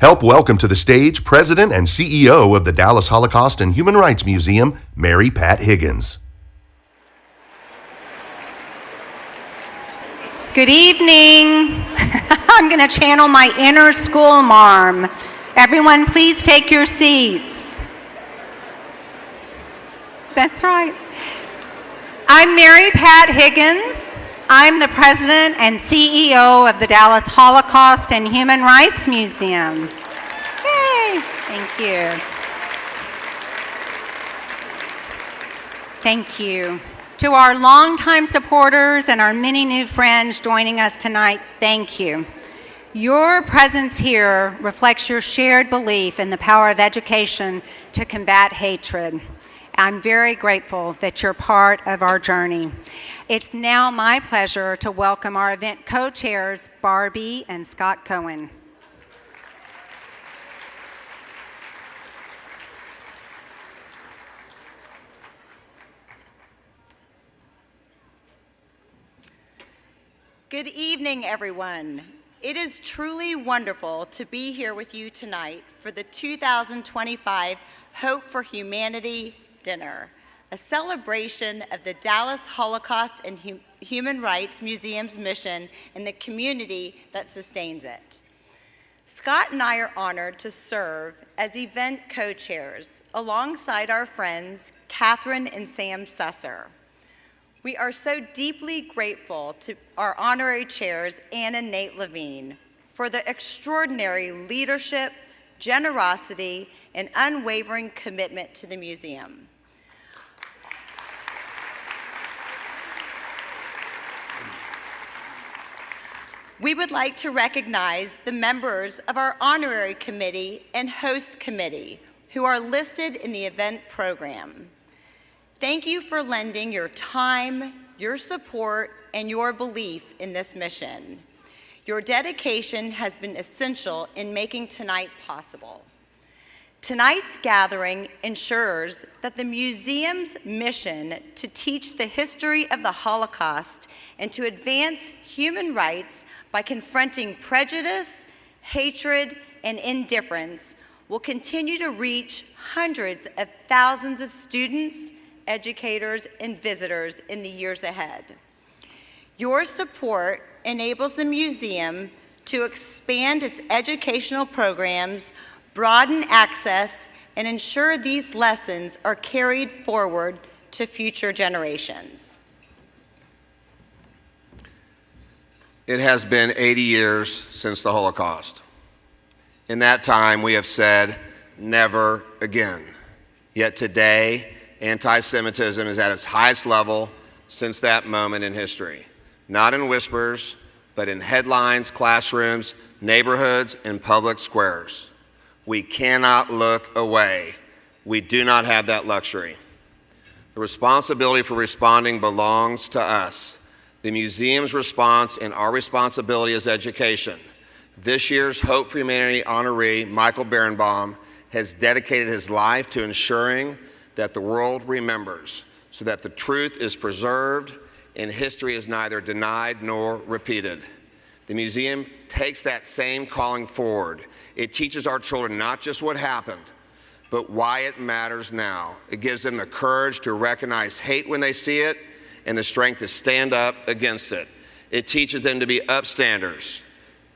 Help welcome to the stage President and CEO of the Dallas Holocaust and Human Rights Museum, Mary Pat Higgins. Good evening. I'm going to channel my inner school marm. Everyone, please take your seats. That's right. I'm Mary Pat Higgins. I'm the President and CEO of the Dallas Holocaust and Human Rights Museum. Yay! Thank you. Thank you. To our longtime supporters and our many new friends joining us tonight, thank you. Your presence here reflects your shared belief in the power of education to combat hatred. I'm very grateful that you're part of our journey. It's now my pleasure to welcome our event co-chairs, Barbie and Scott Cohen. Good evening, everyone. It is truly wonderful to be here with you tonight for the 2025 Hope for Humanity Dinner, a celebration of the Dallas Holocaust and Human Rights Museum's mission and the community that sustains it. Scott and I are honored to serve as event co-chairs alongside our friends Catherine and Sam Susser. We are so deeply grateful to our honorary chairs, Ann and Nate Levine, for the extraordinary leadership, generosity, and unwavering commitment to the museum. We would like to recognize the members of our honorary committee and host committee who are listed in the event program. Thank you for lending your time, your support, and your belief in this mission. Your dedication has been essential in making tonight possible. Tonight's gathering ensures that the museum's mission to teach the history of the Holocaust and to advance human rights by confronting prejudice, hatred, and indifference will continue to reach hundreds of thousands of students, educators, and visitors in the years ahead. Your support enables the museum to expand its educational programs, broaden access, and ensure these lessons are carried forward to future generations. It has been 80 years since the Holocaust. In that time, we have said, never again. Yet today, anti-Semitism is at its highest level since that moment in history. Not in whispers, but in headlines, classrooms, neighborhoods, and public squares. We cannot look away. We do not have that luxury. The responsibility for responding belongs to us. The museum's response and our responsibility is education. This year's Hope for Humanity honoree, Michael Berenbaum, has dedicated his life to ensuring that the world remembers, so that the truth is preserved and history is neither denied nor repeated. The museum takes that same calling forward. It teaches our children not just what happened, but why it matters now. It gives them the courage to recognize hate when they see it and the strength to stand up against it. It teaches them to be upstanders,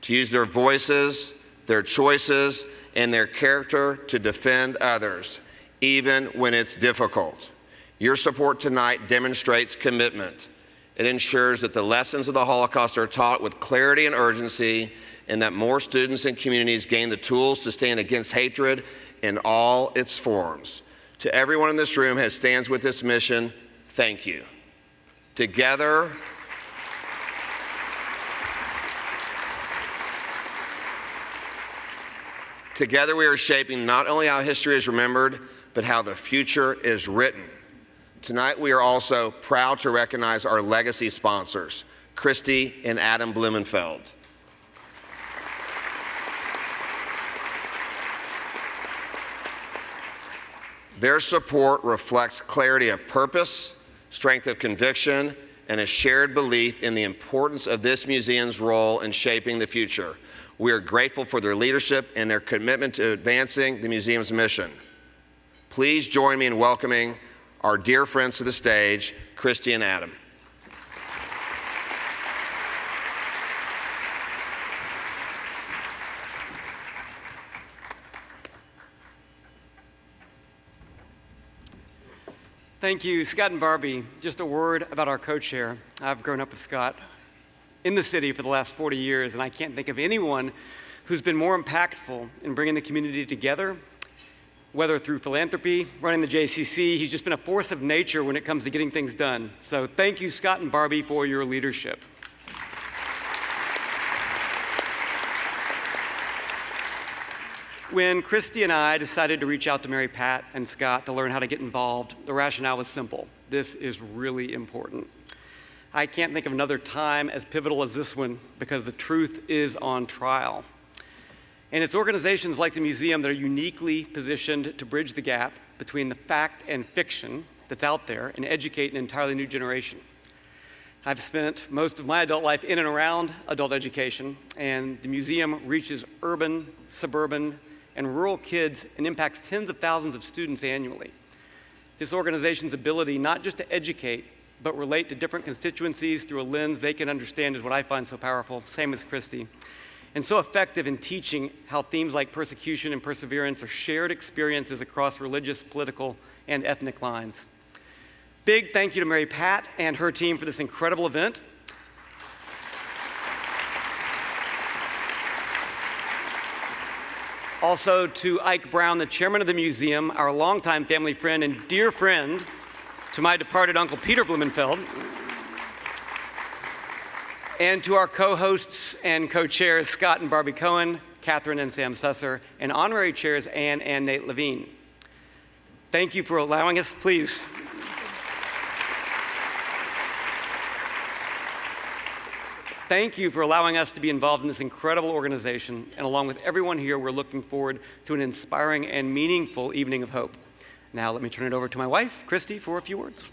to use their voices, their choices, and their character to defend others, even when it's difficult. Your support tonight demonstrates commitment. It ensures that the lessons of the Holocaust are taught with clarity and urgency, and that more students and communities gain the tools to stand against hatred in all its forms. To everyone in this room who stands with this mission, thank you. Together, we are shaping not only how history is remembered, but how the future is written. Tonight, we are also proud to recognize our legacy sponsors, Christy and Adam Blumenfeld. Their support reflects clarity of purpose, strength of conviction, and a shared belief in the importance of this museum's role in shaping the future. We are grateful for their leadership and their commitment to advancing the museum's mission. Please join me in welcoming our dear friends to the stage, Christy and Adam. Thank you, Scott and Barbie. Just a word about our co-chair. I've grown up with Scott in the city for the last 40 years, and I can't think of anyone who's been more impactful in bringing the community together, whether through philanthropy, running the JCC. He's just been a force of nature when it comes to getting things done. So thank you, Scott and Barbie, for your leadership. When Christy and I decided to reach out to Mary Pat and Scott to learn how to get involved, the rationale was simple. This is really important. I can't think of another time as pivotal as this one because the truth is on trial. And it's organizations like the museum that are uniquely positioned to bridge the gap between the fact and fiction that's out there and educate an entirely new generation. I've spent most of my adult life in and around adult education, and the museum reaches urban, suburban, and rural kids and impacts tens of thousands of students annually. This organization's ability not just to educate, but relate to different constituencies through a lens they can understand is what I find so powerful, same as Christy, and so effective in teaching how themes like persecution and perseverance are shared experiences across religious, political, and ethnic lines. Big thank you to Mary Pat and her team for this incredible event. Also to Ike Brown, the chairman of the museum, our longtime family friend and dear friend to my departed uncle Peter Blumenfeld. And to our co-hosts and co-chairs, Scott and Barbie Cohen, Catherine and Sam Susser, and honorary chairs, Ann and Nate Levine. Thank you for allowing us, please. Thank you for allowing us to be involved in this incredible organization, and along with everyone here, we're looking forward to an inspiring and meaningful evening of hope. Now let me turn it over to my wife, Christy, for a few words.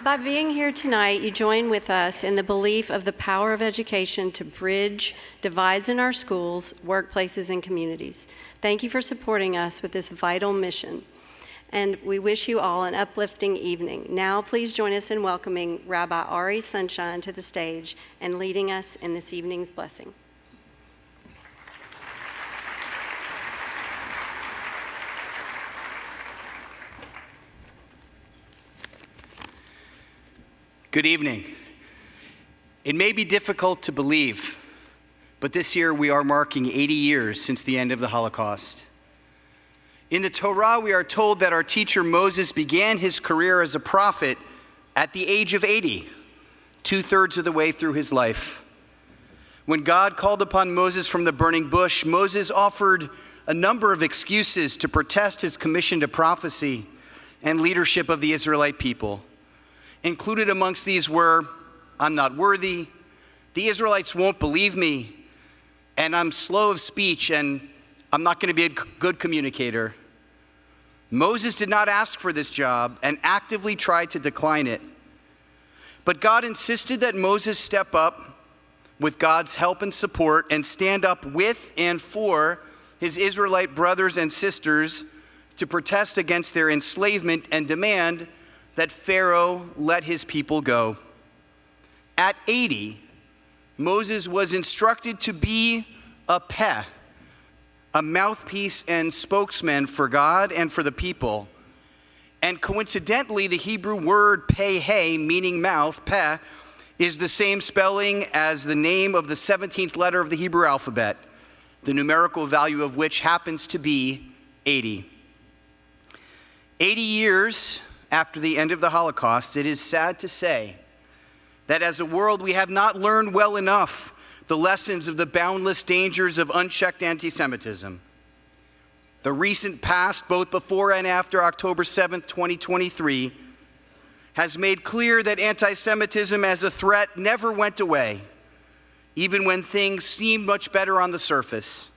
By being here tonight, you join with us in the belief of the power of education to bridge divides in our schools, workplaces, and communities. Thank you for supporting us with this vital mission. And we wish you all an uplifting evening. Now, please join us in welcoming Rabbi Ari Sunshine to the stage and leading us in this evening's blessing. Good evening. It may be difficult to believe, but this year we are marking 80 years since the end of the Holocaust. In the Torah, we are told that our teacher Moses began his career as a prophet at the age of 80, 2/3 of the way through his life. When God called upon Moses from the burning bush, Moses offered a number of excuses to protest his commission to prophecy and leadership of the Israelite people. Included amongst these were, I'm not worthy, the Israelites won't believe me, and I'm slow of speech, and I'm not going to be a good communicator. Moses did not ask for this job and actively tried to decline it. But God insisted that Moses step up with God's help and support and stand up with and for his Israelite brothers and sisters to protest against their enslavement and demand that Pharaoh let his people go. At 80, Moses was instructed to be a peh, a mouthpiece and spokesman for God and for the people. And coincidentally, the Hebrew word peh, meaning mouth, peh, is the same spelling as the name of the 17th letter of the Hebrew alphabet, the numerical value of which happens to be 80. 80 years after the end of the Holocaust, it is sad to say that as a world we have not learned well enough the lessons of the boundless dangers of unchecked anti-Semitism. The recent past, both before and after October 7th, 2023, has made clear that anti-Semitism as a threat never went away, even when things seemed much better on the surface.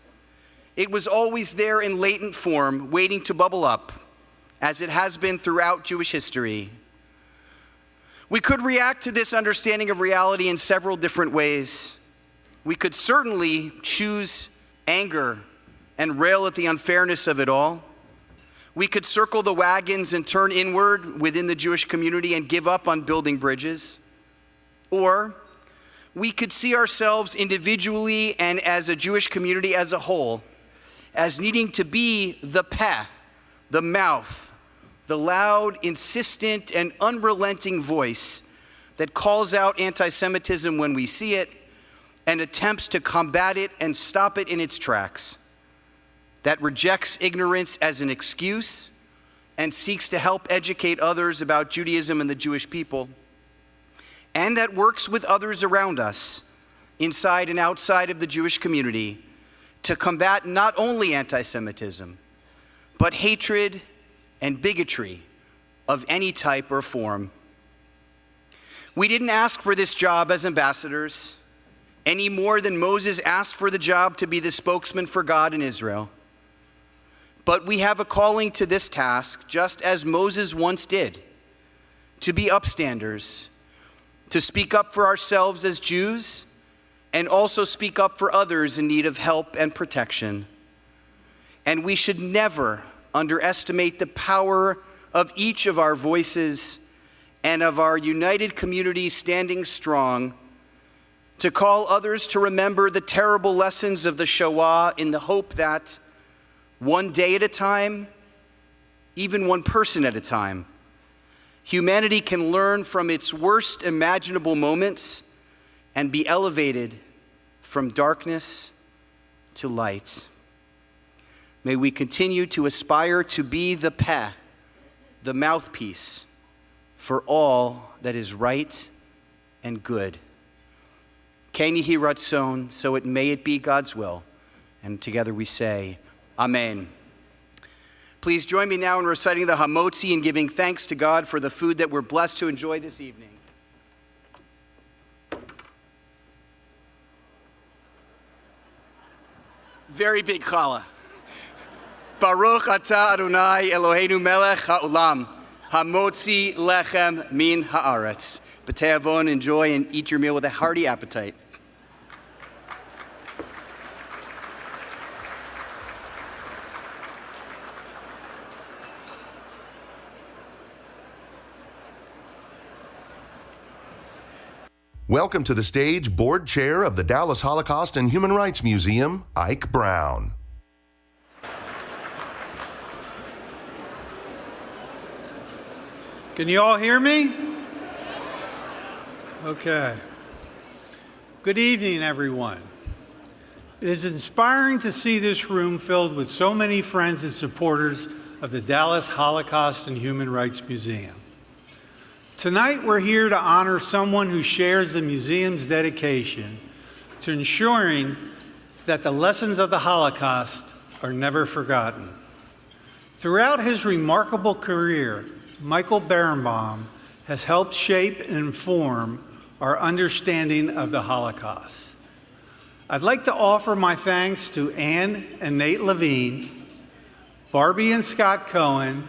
It was always there in latent form, waiting to bubble up, as it has been throughout Jewish history. We could react to this understanding of reality in several different ways. We could certainly choose anger and rail at the unfairness of it all. We could circle the wagons and turn inward within the Jewish community and give up on building bridges. Or we could see ourselves individually and as a Jewish community as a whole as needing to be the peh, the mouth, the loud, insistent, and unrelenting voice that calls out anti-Semitism when we see it and attempts to combat it and stop it in its tracks, that rejects ignorance as an excuse and seeks to help educate others about Judaism and the Jewish people, and that works with others around us, inside and outside of the Jewish community, to combat not only anti-Semitism, but hatred and bigotry of any type or form. We didn't ask for this job as ambassadors any more than Moses asked for the job to be the spokesman for God in Israel. But we have a calling to this task, just as Moses once did, to be upstanders, to speak up for ourselves as Jews, and also speak up for others in need of help and protection. And we should never underestimate the power of each of our voices and of our united community standing strong to call others to remember the terrible lessons of the Shoah in the hope that one day at a time, even one person at a time, humanity can learn from its worst imaginable moments and be elevated from darkness to light. May we continue to aspire to be the peh, the mouthpiece for all that is right and good. Ken Yehi Ratzon, so it may it be God's will. And together we say, Amen. Please join me now in reciting the Hamotzi and giving thanks to God for the food that we're blessed to enjoy this evening. Very big challah. Baruch atah Adonai Eloheinu melech ha'olam, hamotzi lechem min haaretz. B'tei avon, enjoy and eat your meal with a hearty appetite. Welcome to the stage, Board Chair of the Dallas Holocaust and Human Rights Museum, Ike Brown. Can you all hear me? Okay. Good evening, everyone. It is inspiring to see this room filled with so many friends and supporters of the Dallas Holocaust and Human Rights Museum. Tonight, we're here to honor someone who shares the museum's dedication to ensuring that the lessons of the Holocaust are never forgotten. Throughout his remarkable career, Michael Berenbaum has helped shape and inform our understanding of the Holocaust. I'd like to offer my thanks to Ann and Nate Levine, Barbie and Scott Cohen,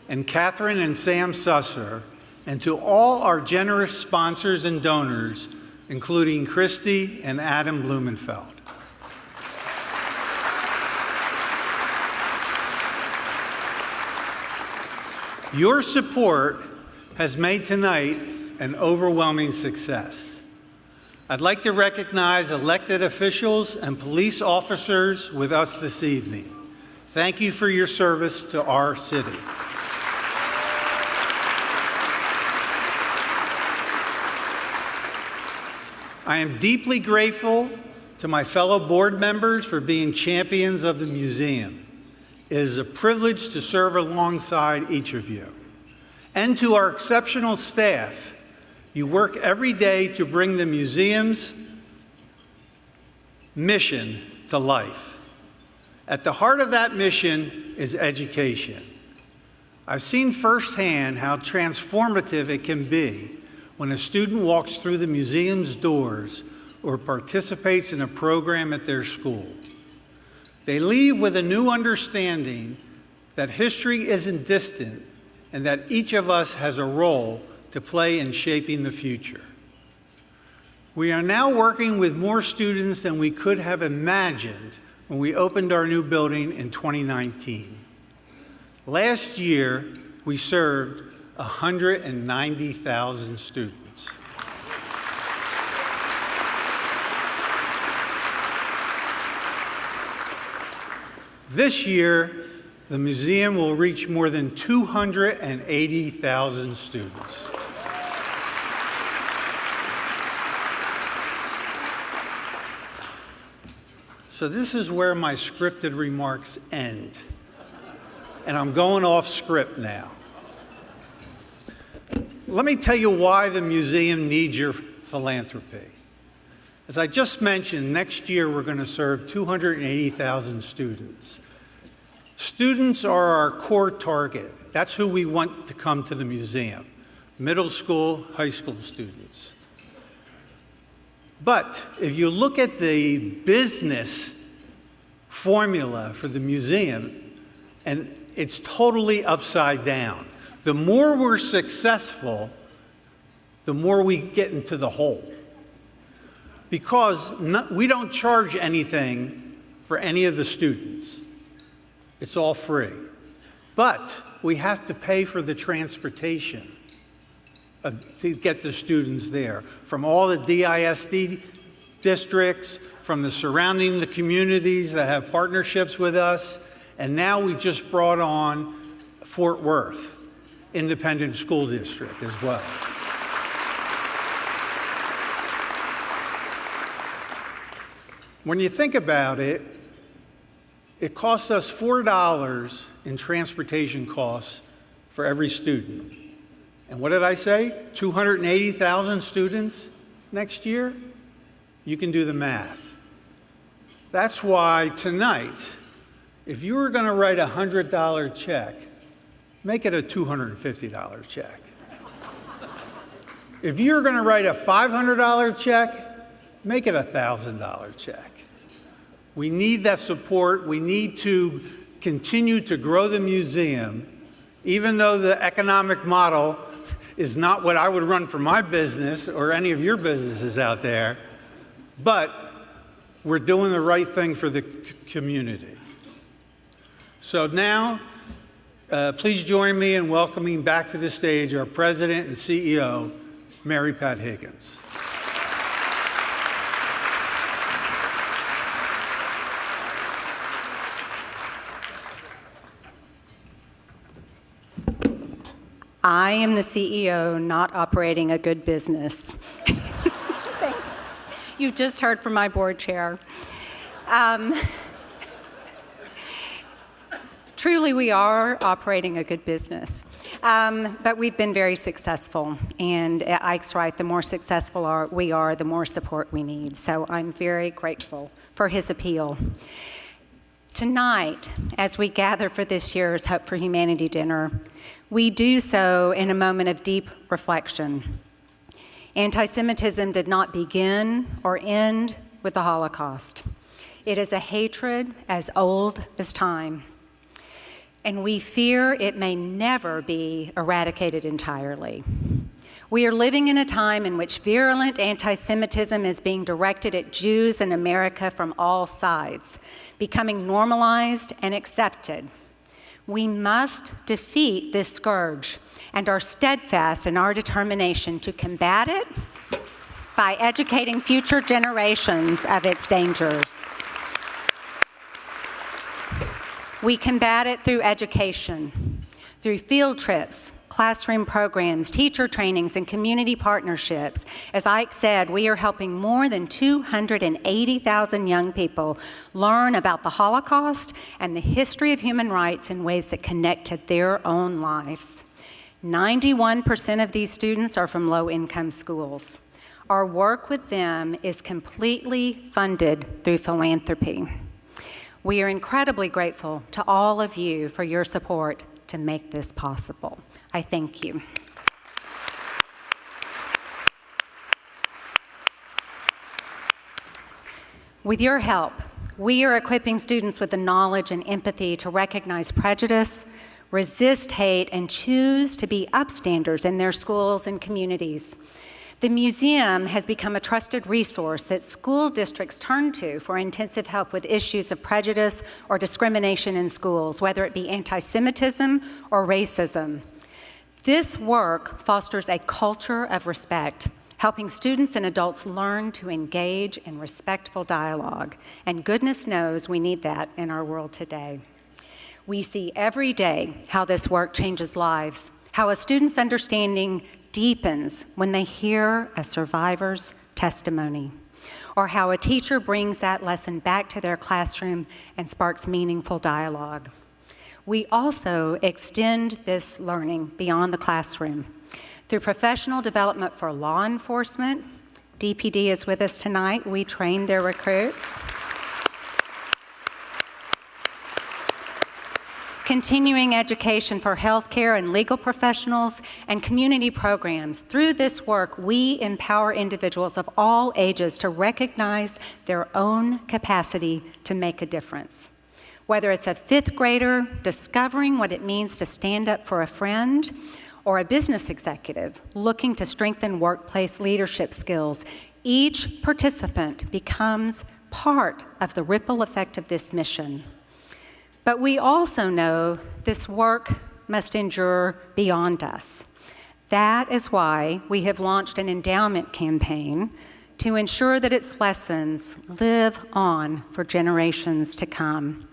and Catherine and Sam Susser, and to all our generous sponsors and donors, including Christy and Adam Blumenfeld. Your support has made tonight an overwhelming success. I'd like to recognize elected officials and police officers with us this evening. Thank you for your service to our city. I am deeply grateful to my fellow board members for being champions of the museum. It is a privilege to serve alongside each of you. And to our exceptional staff, you work every day to bring the museum's mission to life. At the heart of that mission is education. I've seen firsthand how transformative it can be when a student walks through the museum's doors or participates in a program at their school. They leave with a new understanding that history isn't distant and that each of us has a role to play in shaping the future. We are now working with more students than we could have imagined when we opened our new building in 2019. Last year, we served 190,000 students. This year, the museum will reach more than 280,000 students. So this is where my scripted remarks end. And I'm going off script now. Let me tell you why the museum needs your philanthropy. As I just mentioned, next year we're going to serve 280,000 students. Students are our core target. That's who we want to come to the museum, middle school, high school students. But if you look at the business formula for the museum, and it's totally upside down. The more we're successful, the more we get into the hole. Because we don't charge anything for any of the students. It's all free. But we have to pay for the transportation to get the students there. From all the DISD districts, from the surrounding the communities that have partnerships with us, and now we just brought on Fort Worth Independent School District as well. When you think about it, it costs us $4 in transportation costs for every student. And what did I say? 280,000 students next year? You can do the math. That's why tonight, if you were going to write a $100 check, make it a $250 check. If you're going to write a $500 check, make it a $1,000 check. We need that support. We need to continue to grow the museum, even though the economic model is not what I would run for my business or any of your businesses out there, but we're doing the right thing for the community. So now, please join me in welcoming back to the stage our President and CEO, Mary Pat Higgins. I am the CEO not operating a good business. You just heard from my board chair. Truly, we are operating a good business, but we've been very successful. And Ike's right, the more successful we are, the more support we need. So I'm very grateful for his appeal. Tonight, as we gather for this year's Hope for Humanity dinner, we do so in a moment of deep reflection. Anti-Semitism did not begin or end with the Holocaust. It is a hatred as old as time, and we fear it may never be eradicated entirely. We are living in a time in which virulent anti-Semitism is being directed at Jews in America from all sides, becoming normalized and accepted. We must defeat this scourge and are steadfast in our determination to combat it by educating future generations of its dangers. We combat it through education, through field trips, classroom programs, teacher trainings, and community partnerships. As Ike said, we are helping more than 280,000 young people learn about the Holocaust and the history of human rights in ways that connect to their own lives. 91% of these students are from low-income schools. Our work with them is completely funded through philanthropy. We are incredibly grateful to all of you for your support to make this possible. I thank you. With your help, we are equipping students with the knowledge and empathy to recognize prejudice, resist hate, and choose to be upstanders in their schools and communities. The museum has become a trusted resource that school districts turn to for intensive help with issues of prejudice or discrimination in schools, whether it be anti-Semitism or racism. This work fosters a culture of respect, helping students and adults learn to engage in respectful dialogue. And goodness knows we need that in our world today. We see every day how this work changes lives, how a student's understanding deepens when they hear a survivor's testimony, or how a teacher brings that lesson back to their classroom and sparks meaningful dialogue. We also extend this learning beyond the classroom through professional development for law enforcement. DPD is with us tonight. We train their recruits. Continuing education for healthcare and legal professionals, and community programs. Through this work, we empower individuals of all ages to recognize their own capacity to make a difference. Whether it's a fifth grader discovering what it means to stand up for a friend, or a business executive looking to strengthen workplace leadership skills, each participant becomes part of the ripple effect of this mission. But we also know this work must endure beyond us. That is why we have launched an endowment campaign to ensure that its lessons live on for generations to come.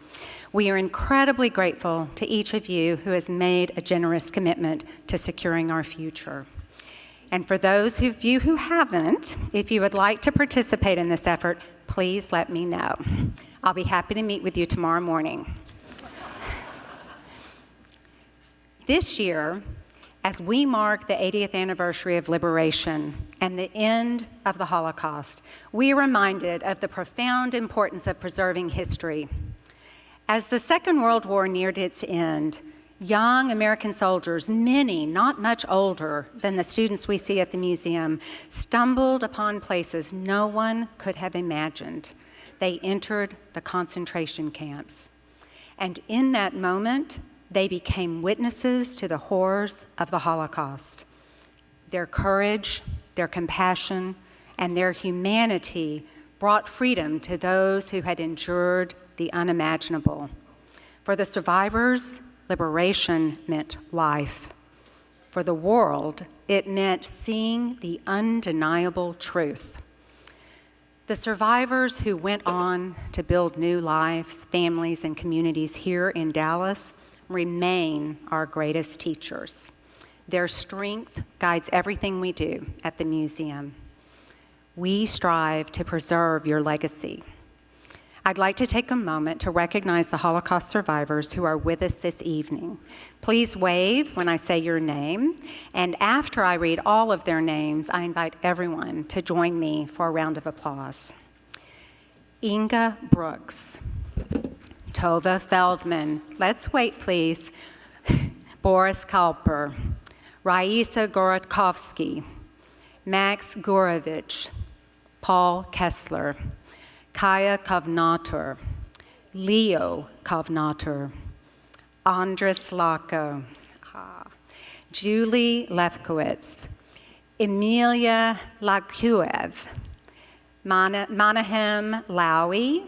We are incredibly grateful to each of you who has made a generous commitment to securing our future. And for those of you who haven't, if you would like to participate in this effort, please let me know. I'll be happy to meet with you tomorrow morning. This year, as we mark the 80th anniversary of liberation and the end of the Holocaust, we are reminded of the profound importance of preserving history. As the Second World War neared its end, young American soldiers, many not much older than the students we see at the museum, stumbled upon places no one could have imagined. They entered the concentration camps. And in that moment, they became witnesses to the horrors of the Holocaust. Their courage, their compassion, and their humanity brought freedom to those who had endured the unimaginable. For the survivors, liberation meant life. For the world, it meant seeing the undeniable truth. The survivors who went on to build new lives, families, and communities here in Dallas remain our greatest teachers. Their strength guides everything we do at the museum. We strive to preserve your legacy. I'd like to take a moment to recognize the Holocaust survivors who are with us this evening. Please wave when I say your name, and after I read all of their names, I invite everyone to join me for a round of applause. Inga Brooks, Tova Feldman, let's wait please, Boris Kalper, Raisa Gorodkovsky, Max Gurovich, Paul Kessler, Kaya Kovnator, Leo Kovnator, Andres Lacko, Julie Lefkowitz, Emilia Lakuev, Manahem Lowy,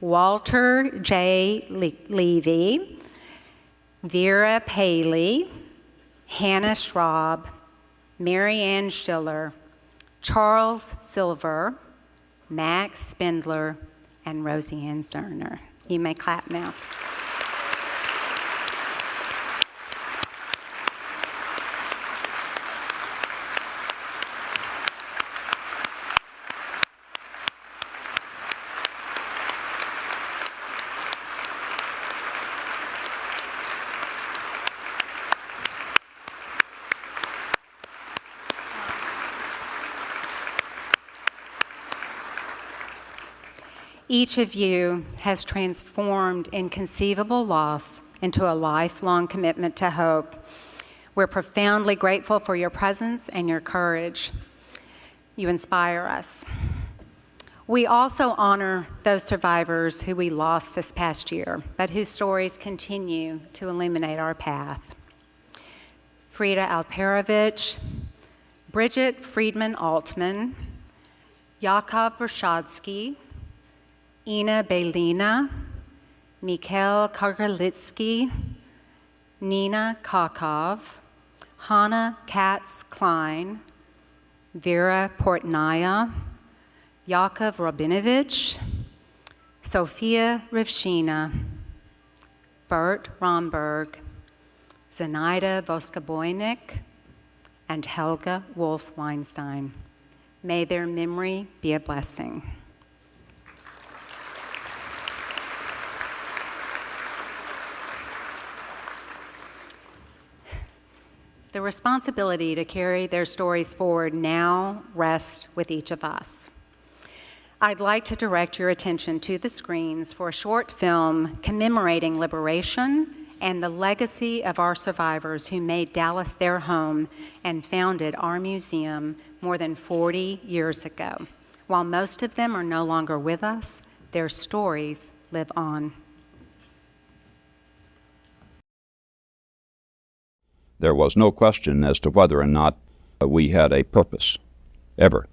Walter J. Levy, Vera Paley, Hannah Schraub, Marianne Schiller, Charles Silver, Max Spindler, and Roseanne Zerner. You may clap now. Each of you has transformed inconceivable loss into a lifelong commitment to hope. We're profoundly grateful for your presence and your courage. You inspire us. We also honor those survivors who we lost this past year, but whose stories continue to illuminate our path. Frida Alperovich, Bridget Friedman Altman, Yakov Vershadsky, Ina Belina, Mikhail Kargalitsky, Nina Kakov, Hannah Katz-Klein, Vera Portnaya, Yakov Rabinovich, Sophia Rivshina, Bert Romberg, Zenaida Voskaboynik, and Helga Wolf-Weinstein. May their memory be a blessing. The responsibility to carry their stories forward now rests with each of us. I'd like to direct your attention to the screens for a short film commemorating liberation and the legacy of our survivors who made Dallas their home and founded our museum more than 40 years ago. While most of them are no longer with us, their stories live on. There was no question as to whether or not we had a purpose, ever.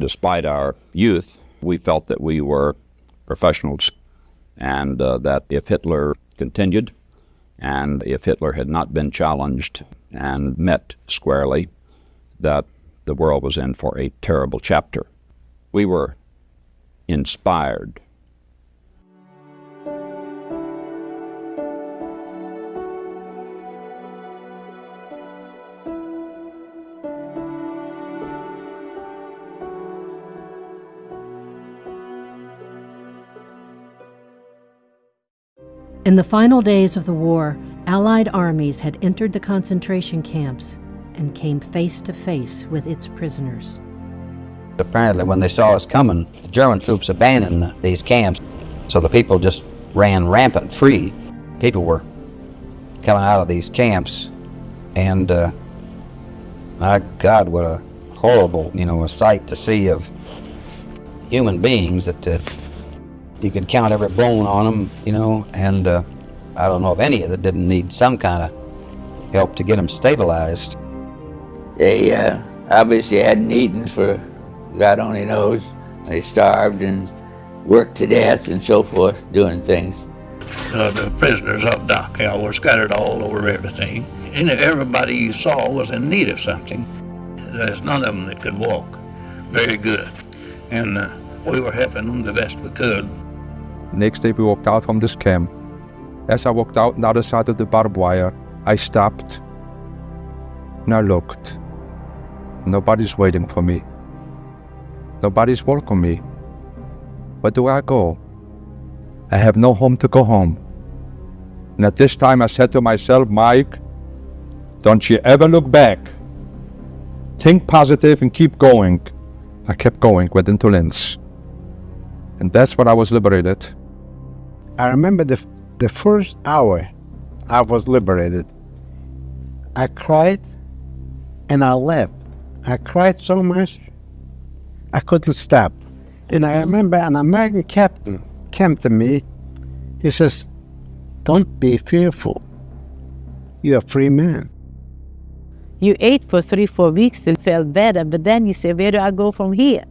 Despite our youth, we felt that we were professionals, and that if Hitler continued, and if Hitler had not been challenged and met squarely, that the world was in for a terrible chapter. We were inspired. In the final days of the war, Allied armies had entered the concentration camps and came face to face with its prisoners. Apparently, when they saw us coming, the German troops abandoned these camps, so the people just ran rampant free. People were coming out of these camps, and my God, what a horrible, a sight to see of human beings that you could count every bone on them, and I don't know if any of them didn't need some kind of help to get them stabilized. They obviously hadn't eaten for God only knows. They starved and worked to death and so forth, doing things. The prisoners of Dachau were scattered all over everything, and everybody you saw was in need of something. There's none of them that could walk very good, and we were helping them the best we could. Next day we walked out from this camp. As I walked out on the other side of the barbed wire, I stopped and I looked. Nobody's waiting for me. Nobody's welcome me. Where do I go? I have no home to go home. And at this time I said to myself, Mike, don't you ever look back. Think positive and keep going. I kept going, went into Linz. And that's when I was liberated. I remember the first hour I was liberated. I cried and I left. I cried so much I couldn't stop. And I remember an American captain came to me. He says, "Don't be fearful. You're a free man." You ate for 3-4 weeks and felt better, but then you say, where do I go from here?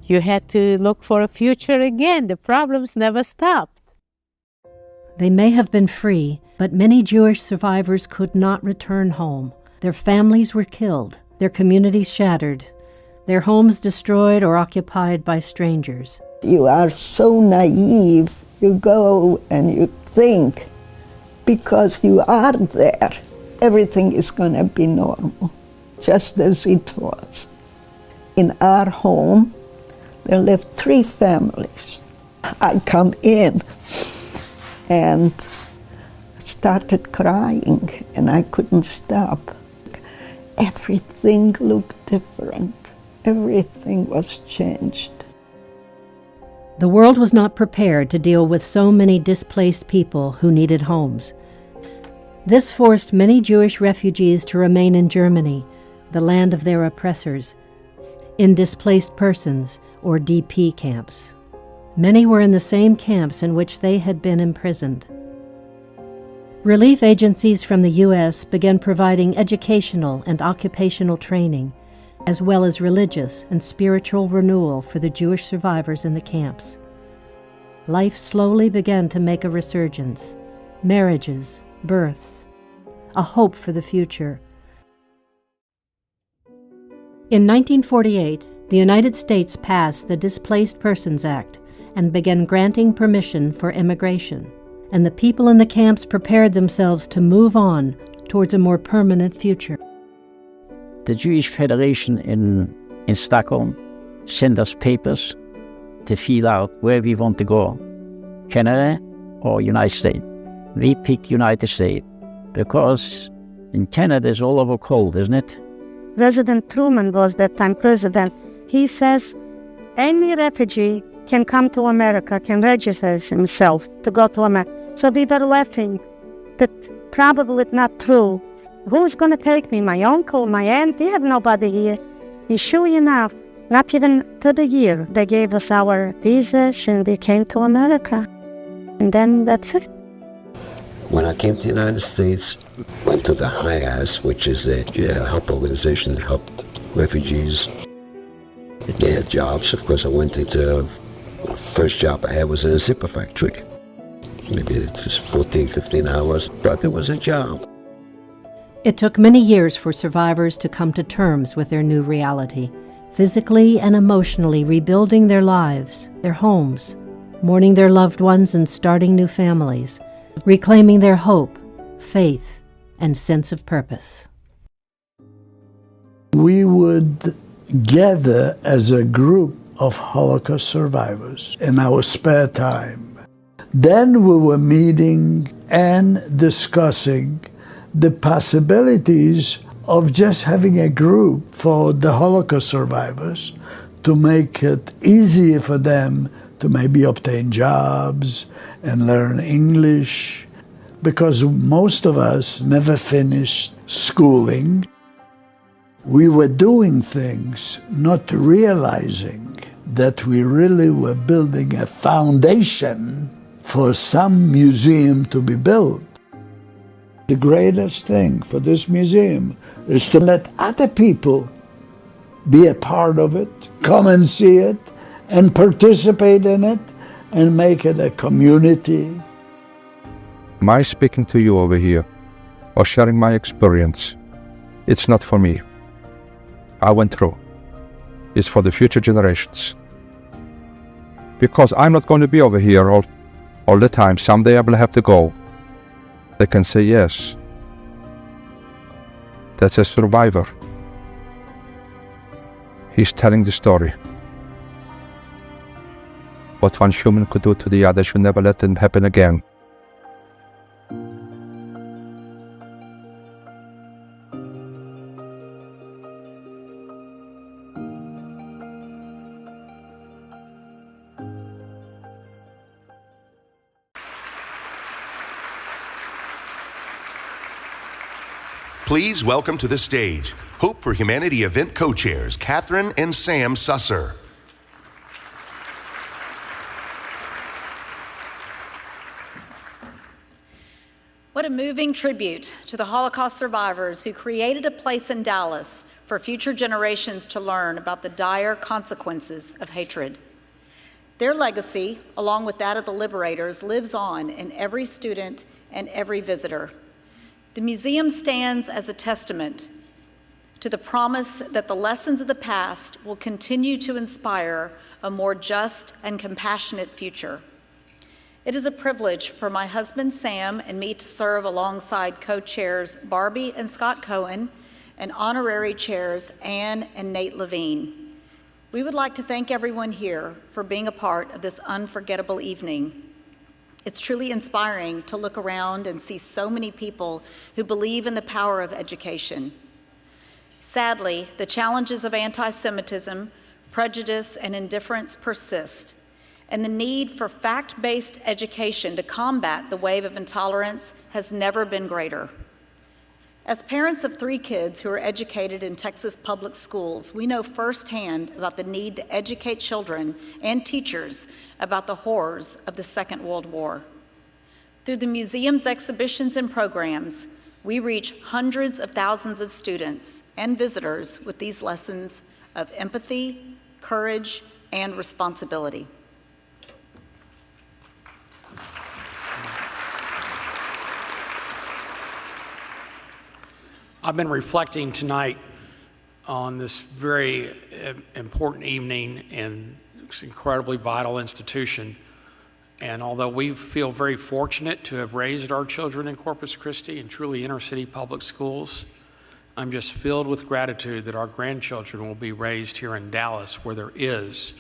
You had to look for a future again. The problems never stopped. They may have been free, but many Jewish survivors could not return home. Their families were killed, their communities shattered, their homes destroyed or occupied by strangers. You are so naive. You go and you think, because you are there, everything is going to be normal, just as it was. In our home, there lived 3 families. I come in and started crying, and I couldn't stop. Everything looked different. Everything was changed. The world was not prepared to deal with so many displaced people who needed homes. This forced many Jewish refugees to remain in Germany, the land of their oppressors, in displaced persons, or DP camps. Many were in the same camps in which they had been imprisoned. Relief agencies from the U.S. began providing educational and occupational training, as well as religious and spiritual renewal for the Jewish survivors in the camps. Life slowly began to make a resurgence. Marriages, births, a hope for the future. In 1948, the United States passed the Displaced Persons Act and began granting permission for immigration, and the people in the camps prepared themselves to move on towards a more permanent future. The Jewish Federation in Stockholm sent us papers to fill out where we want to go, Canada or United States. We picked United States because in Canada it's all over cold, isn't it? President Truman was that time president. He says any refugee can come to America, can register himself to go to America. So we were laughing that probably it's not true. Who's going to take me? My uncle, my aunt? We have nobody here. And sure enough, not even to the year, they gave us our visas and we came to America. And then that's it. When I came to the United States, went to the HIAS, which is a help organization that helped refugees. They had jobs. Of course, I went into the first job I had was in a zipper factory. Maybe it's just 14, 15 hours, but it was a job. It took many years for survivors to come to terms with their new reality, physically and emotionally rebuilding their lives, their homes, mourning their loved ones and starting new families, reclaiming their hope, faith, and sense of purpose. We would gather as a group of Holocaust survivors in our spare time. Then we were meeting and discussing the possibilities of just having a group for the Holocaust survivors to make it easier for them to maybe obtain jobs and learn English, because most of us never finished schooling. We were doing things not realizing that we really were building a foundation for some museum to be built. The greatest thing for this museum is to let other people be a part of it, come and see it, and participate in it, and make it a community. My speaking to you over here, or sharing my experience, it's not for me. I went through. It's for the future generations. Because I'm not going to be over here all the time. Someday I will have to go. They can say yes. That's a survivor. He's telling the story. What one human could do to the other should never let it happen again. Please welcome to the stage Hope for Humanity event co-chairs Catherine and Sam Susser. What a moving tribute to the Holocaust survivors who created a place in Dallas for future generations to learn about the dire consequences of hatred. Their legacy, along with that of the liberators, lives on in every student and every visitor. The museum stands as a testament to the promise that the lessons of the past will continue to inspire a more just and compassionate future. It is a privilege for my husband Sam and me to serve alongside co-chairs Barbie and Scott Cohen and honorary chairs Anne and Nate Levine. We would like to thank everyone here for being a part of this unforgettable evening. It's truly inspiring to look around and see so many people who believe in the power of education. Sadly, the challenges of anti-Semitism, prejudice, and indifference persist, and the need for fact-based education to combat the wave of intolerance has never been greater. As parents of 3 kids who are educated in Texas public schools, we know firsthand about the need to educate children and teachers about the horrors of the Second World War. Through the museum's exhibitions and programs, we reach hundreds of thousands of students and visitors with these lessons of empathy, courage, and responsibility. I've been reflecting tonight on this very important evening in this incredibly vital institution. And although we feel very fortunate to have raised our children in Corpus Christi and truly inner city public schools, I'm just filled with gratitude that our grandchildren will be raised here in Dallas, where there is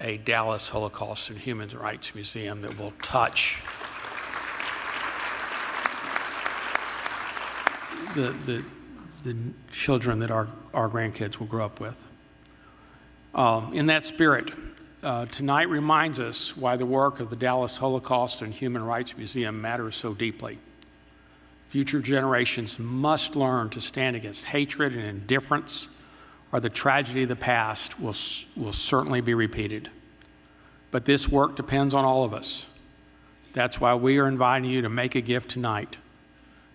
a Dallas Holocaust and Human Rights Museum that will touch the children that our grandkids will grow up with. In that spirit, tonight reminds us why the work of the Dallas Holocaust and Human Rights Museum matters so deeply. Future generations must learn to stand against hatred and indifference, or the tragedy of the past will certainly be repeated. But this work depends on all of us. That's why we are inviting you to make a gift tonight.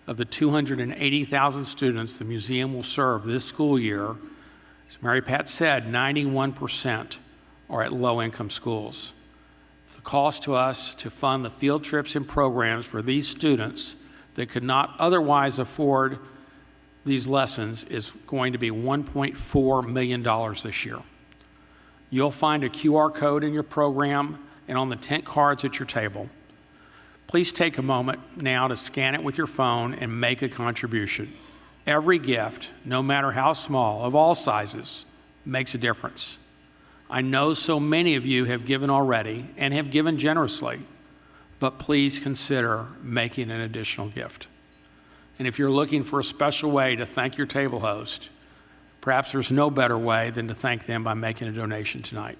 Of the 280,000 students the museum will serve this school year, as Mary Pat said, 91% are at low-income schools. The cost to us to fund the field trips and programs for these students that could not otherwise afford these lessons is going to be $1.4 million this year. You'll find a QR code in your program and on the tent cards at your table. Please take a moment now to scan it with your phone and make a contribution. Every gift, no matter how small, of all sizes, makes a difference. I know so many of you have given already and have given generously, but please consider making an additional gift. And if you're looking for a special way to thank your table host, perhaps there's no better way than to thank them by making a donation tonight.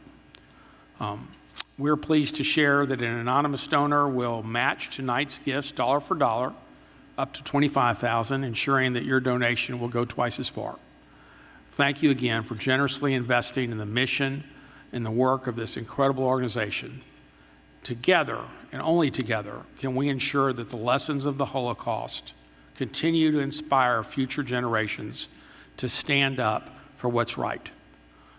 We're pleased to share that an anonymous donor will match tonight's gifts dollar for dollar up to $25,000, ensuring that your donation will go twice as far. Thank you again for generously investing in the mission and the work of this incredible organization. Together, and only together, can we ensure that the lessons of the Holocaust continue to inspire future generations to stand up for what's right.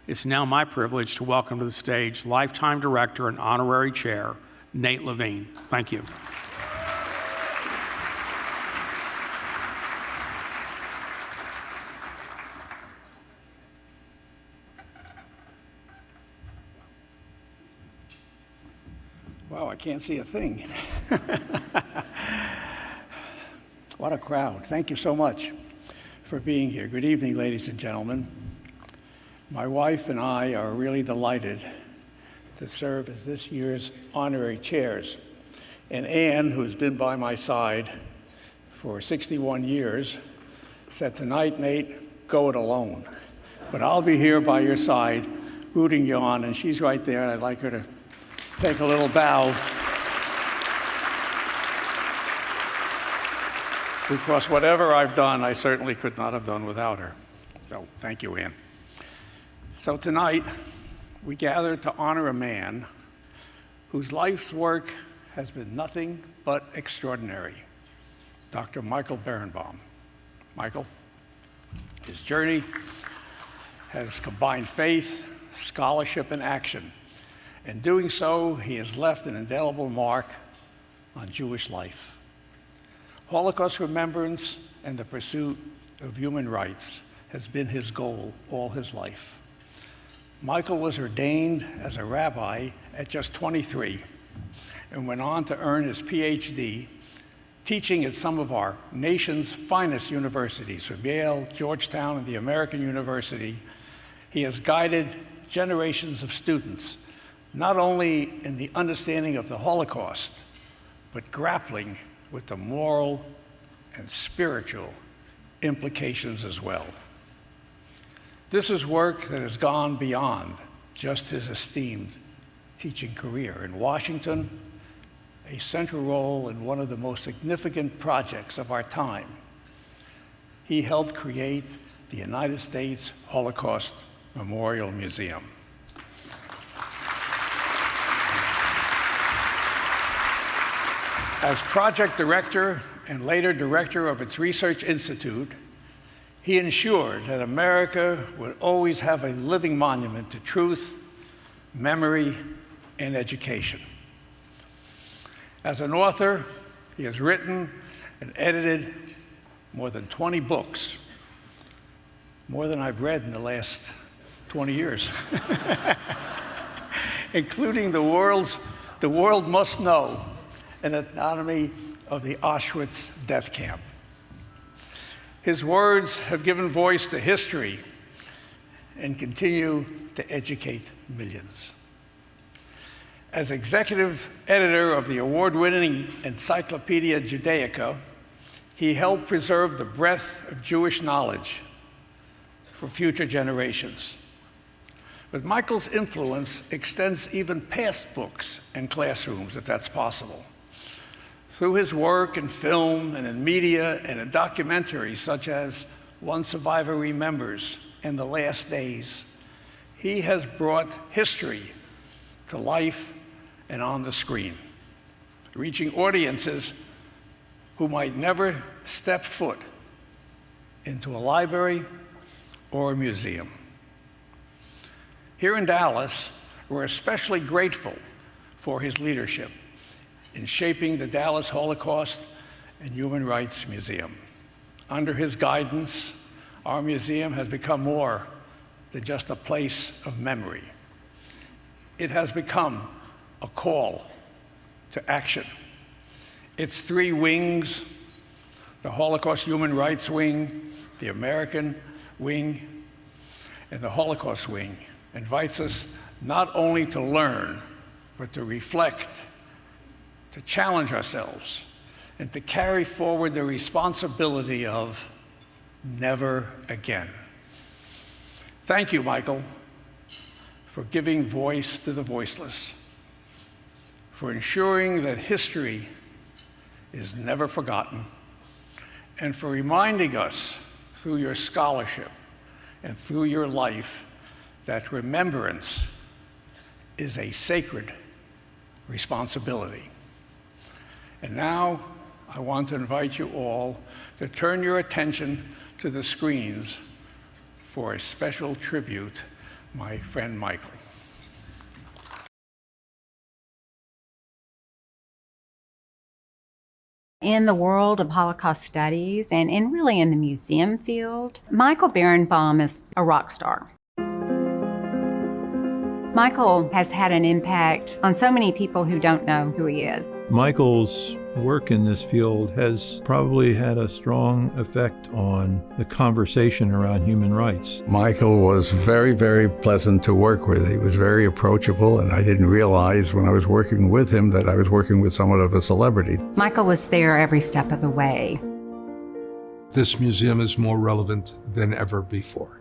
It's now my privilege to welcome to the stage Lifetime Director and Honorary Chair, Nate Levine. Thank you. Wow, I can't see a thing. What a crowd. Thank you so much for being here. Good evening, ladies and gentlemen. My wife and I are really delighted to serve as this year's honorary chairs. And Ann, who's been by my side for 61 years, said, "Tonight, Nate, go it alone. But I'll be here by your side, rooting you on," and she's right there, and I'd like her to take a little bow, because whatever I've done, I certainly could not have done without her. So thank you, Ann. So tonight, we gather to honor a man whose life's work has been nothing but extraordinary, Dr. Michael Berenbaum. Michael, his journey has combined faith, scholarship, and action. In doing so, he has left an indelible mark on Jewish life. Holocaust remembrance and the pursuit of human rights has been his goal all his life. Michael was ordained as a rabbi at just 23 and went on to earn his PhD, teaching at some of our nation's finest universities, from Yale, Georgetown, and the American University. He has guided generations of students, not only in the understanding of the Holocaust, but grappling with the moral and spiritual implications as well. This is work that has gone beyond just his esteemed teaching career. In Washington, a central role in one of the most significant projects of our time, he helped create the United States Holocaust Memorial Museum. As project director and later director of its research institute, he ensured that America would always have a living monument to truth, memory, and education. As an author, he has written and edited more than 20 books, more than I've read in the last 20 years, including The World Must Know, An Anatomy of the Auschwitz Death Camp. His words have given voice to history and continue to educate millions. As executive editor of the award-winning Encyclopedia Judaica, he helped preserve the breadth of Jewish knowledge for future generations. But Michael's influence extends even past books and classrooms, if that's possible. Through his work in film and in media and in documentaries such as One Survivor Remembers and The Last Days, he has brought history to life and on the screen, reaching audiences who might never step foot into a library or a museum. Here in Dallas, we're especially grateful for his leadership in shaping the Dallas Holocaust and Human Rights Museum. Under his guidance, our museum has become more than just a place of memory. It has become a call to action. Its three wings, the Holocaust Human Rights Wing, the American Wing, and the Holocaust Wing, invites us not only to learn, but to reflect, to challenge ourselves, and to carry forward the responsibility of never again. Thank you, Michael, for giving voice to the voiceless, for ensuring that history is never forgotten, and for reminding us through your scholarship and through your life that remembrance is a sacred responsibility. And now, I want to invite you all to turn your attention to the screens for a special tribute, my friend Michael. In the world of Holocaust studies and really in the museum field, Michael Berenbaum is a rock star. Michael has had an impact on so many people who don't know who he is. Michael's work in this field has probably had a strong effect on the conversation around human rights. Michael was very, very pleasant to work with. He was very approachable, and I didn't realize when I was working with him that I was working with somewhat of a celebrity. Michael was there every step of the way. This museum is more relevant than ever before.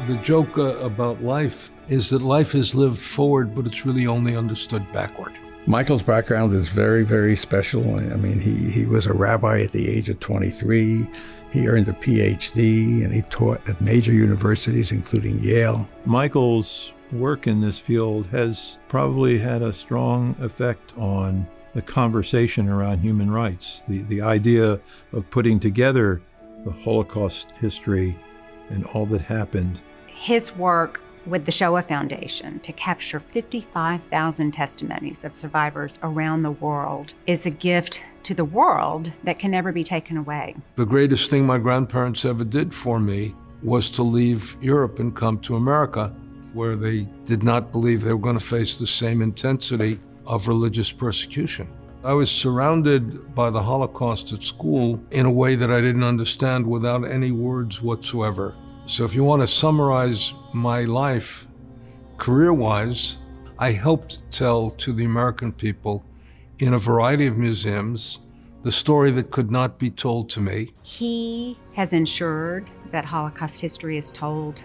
The joke about life is that life is lived forward, but it's really only understood backward. Michael's background is very, very special. I mean, he was a rabbi at the age of 23. He earned a PhD, and he taught at major universities, including Yale. Michael's work in this field has probably had a strong effect on the conversation around human rights. The idea of putting together the Holocaust history and all that happened. His work with the Shoah Foundation to capture 55,000 testimonies of survivors around the world is a gift to the world that can never be taken away. The greatest thing my grandparents ever did for me was to leave Europe and come to America, where they did not believe they were going to face the same intensity of religious persecution. I was surrounded by the Holocaust at school in a way that I didn't understand without any words whatsoever. So if you want to summarize my life, career-wise, I helped tell to the American people in a variety of museums the story that could not be told to me. He has ensured that Holocaust history is told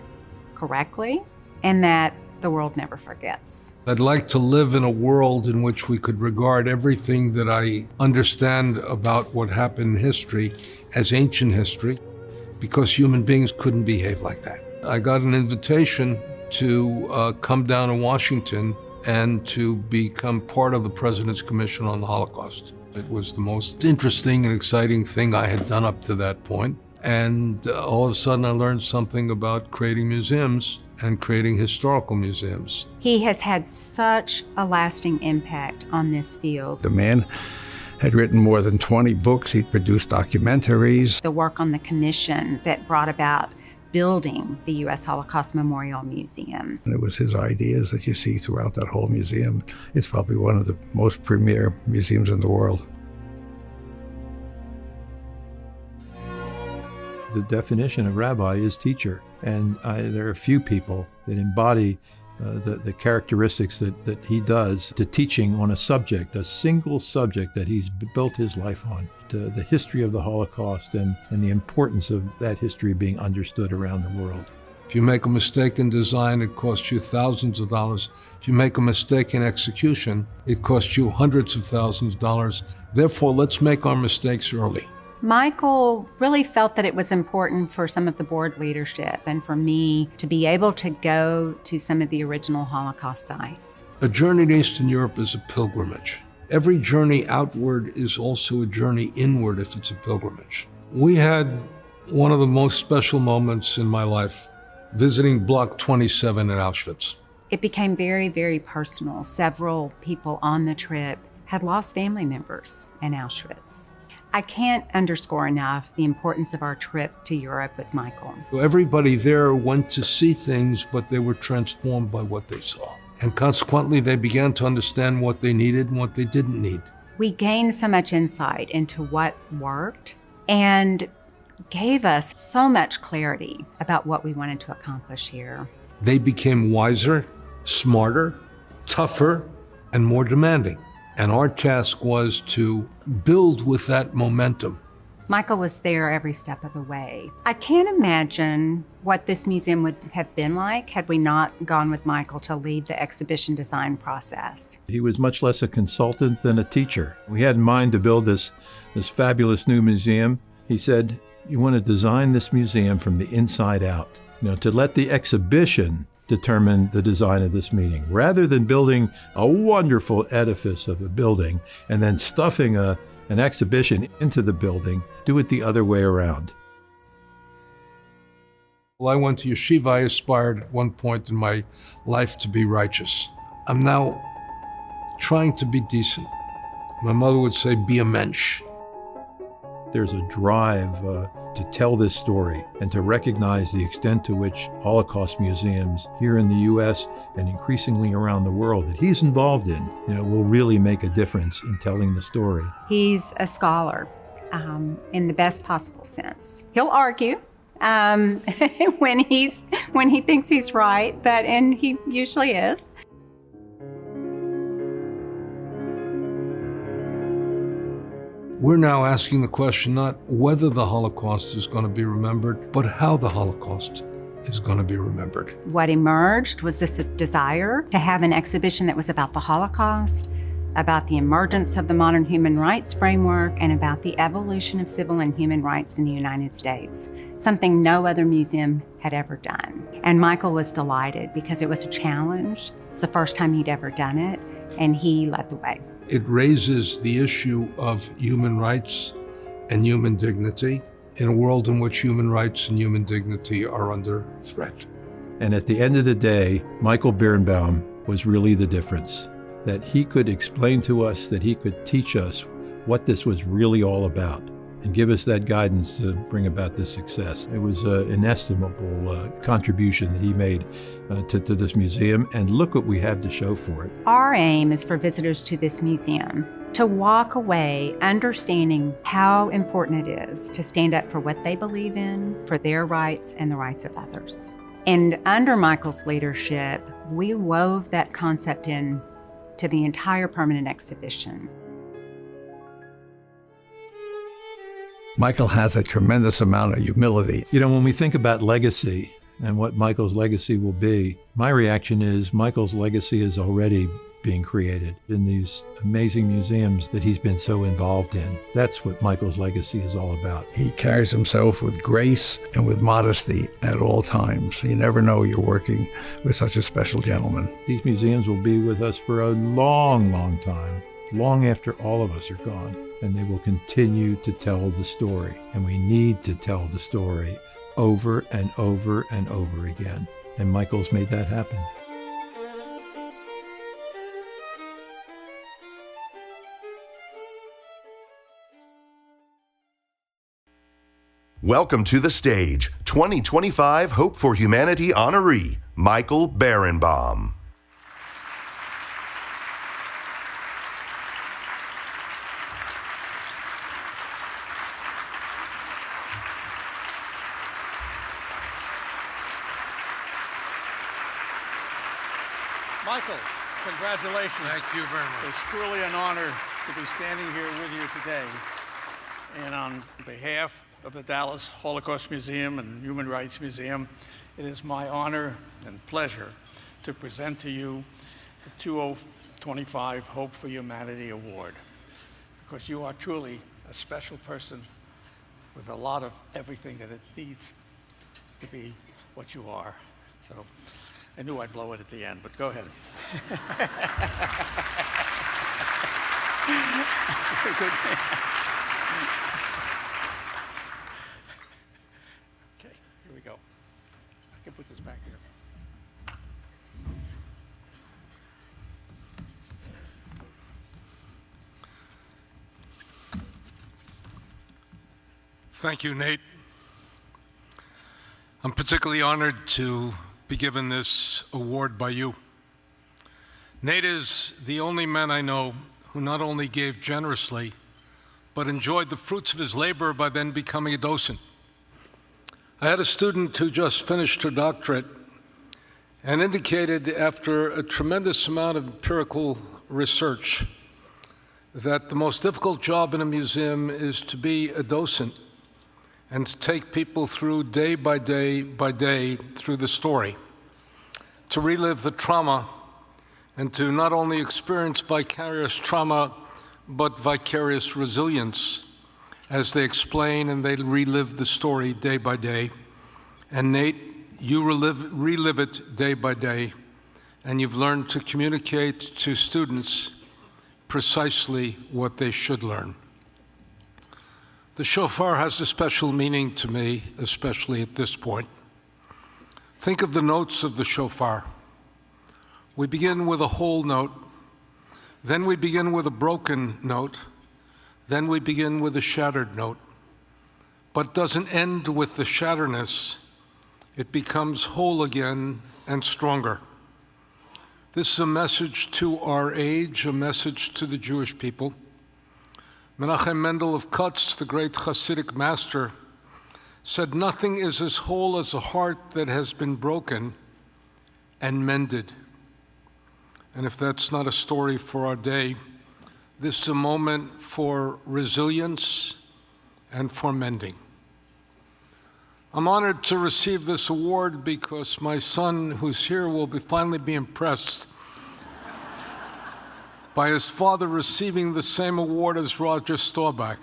correctly and that the world never forgets. I'd like to live in a world in which we could regard everything that I understand about what happened in history as ancient history, because human beings couldn't behave like that. I got an invitation to come down to Washington and to become part of the President's Commission on the Holocaust. It was the most interesting and exciting thing I had done up to that point. And all of a sudden I learned something about creating museums and creating historical museums. He has had such a lasting impact on this field. The man had written more than 20 books. He'd produced documentaries. The work on the commission that brought about building the U.S. Holocaust Memorial Museum. And it was his ideas that you see throughout that whole museum. It's probably one of the most premier museums in the world. The definition of rabbi is teacher, and there are few people that embody the characteristics that he does to teaching on a subject, a single subject that he's built his life on, to the history of the Holocaust and the importance of that history being understood around the world. If you make a mistake in design, it costs you thousands of dollars. If you make a mistake in execution, it costs you hundreds of thousands of dollars. Therefore, let's make our mistakes early. Michael really felt that it was important for some of the board leadership and for me to be able to go to some of the original Holocaust sites. A journey to Eastern Europe is a pilgrimage. Every journey outward is also a journey inward if it's a pilgrimage. We had one of the most special moments in my life visiting Block 27 in Auschwitz. It became very, very personal. Several people on the trip had lost family members in Auschwitz. I can't underscore enough the importance of our trip to Europe with Michael. Everybody there went to see things, but they were transformed by what they saw. And consequently, they began to understand what they needed and what they didn't need. We gained so much insight into what worked and gave us so much clarity about what we wanted to accomplish here. They became wiser, smarter, tougher, and more demanding. And our task was to build with that momentum. Michael was there every step of the way. I can't imagine what this museum would have been like had we not gone with Michael to lead the exhibition design process. He was much less a consultant than a teacher. We had in mind to build this fabulous new museum. He said, you want to design this museum from the inside out, to let the exhibition determine the design of this meeting. Rather than building a wonderful edifice of a building and then stuffing an exhibition into the building, do it the other way around. Well, I went to yeshiva. I aspired at one point in my life to be righteous. I'm now trying to be decent. My mother would say, be a mensch. There's a drive to tell this story and to recognize the extent to which Holocaust museums here in the U.S. and increasingly around the world that he's involved in, will really make a difference in telling the story. He's a scholar in the best possible sense. He'll argue when he thinks he's right, and he usually is. We're now asking the question not whether the Holocaust is going to be remembered, but how the Holocaust is going to be remembered. What emerged was this desire to have an exhibition that was about the Holocaust, about the emergence of the modern human rights framework, and about the evolution of civil and human rights in the United States, something no other museum had ever done. And Michael was delighted because it was a challenge. It's the first time he'd ever done it, and he led the way. It raises the issue of human rights and human dignity in a world in which human rights and human dignity are under threat. And at the end of the day, Michael Berenbaum was really the difference. That he could explain to us, that he could teach us what this was really all about and give us that guidance to bring about this success. It was an inestimable contribution that he made to this museum, and look what we have to show for it. Our aim is for visitors to this museum to walk away understanding how important it is to stand up for what they believe in, for their rights and the rights of others. And under Michael's leadership, we wove that concept in to the entire permanent exhibition. Michael has a tremendous amount of humility. When we think about legacy and what Michael's legacy will be, my reaction is Michael's legacy is already being created in these amazing museums that he's been so involved in. That's what Michael's legacy is all about. He carries himself with grace and with modesty at all times. You never know you're working with such a special gentleman. These museums will be with us for a long, long time, long after all of us are gone, and they will continue to tell the story. And we need to tell the story over and over and over again. And Michael's made that happen. Welcome to the stage, 2025 Hope for Humanity honoree, Michael Berenbaum. Michael, congratulations. Thank you very much. It's truly an honor to be standing here with you today. And on behalf of the Dallas Holocaust Museum and Human Rights Museum, it is my honor and pleasure to present to you the 2025 Hope for Humanity Award, because you are truly a special person with a lot of everything that it needs to be what you are. So I knew I'd blow it at the end, but go ahead. Good man. Okay, here we go. I can put this back here. Thank you, Nate. I'm particularly honored to be given this award by you. Nate is the only man I know who not only gave generously, but enjoyed the fruits of his labor by then becoming a docent. I had a student who just finished her doctorate and indicated after a tremendous amount of empirical research that the most difficult job in a museum is to be a docent and to take people through day by day by day through the story, to relive the trauma and to not only experience vicarious trauma, but vicarious resilience as they explain and they relive the story day by day. And Nate, you relive it day by day, and you've learned to communicate to students precisely what they should learn. The shofar has a special meaning to me, especially at this point. Think of the notes of the shofar. We begin with a whole note, then we begin with a broken note, then we begin with a shattered note. But it doesn't end with the shatterness. It becomes whole again and stronger. This is a message to our age, a message to the Jewish people. Menachem Mendel of Kutz, the great Hasidic master, said, "Nothing is as whole as a heart that has been broken and mended." And if that's not a story for our day, this is a moment for resilience and for mending. I'm honored to receive this award because my son, who's here, will finally be impressed by his father receiving the same award as Roger Staubach.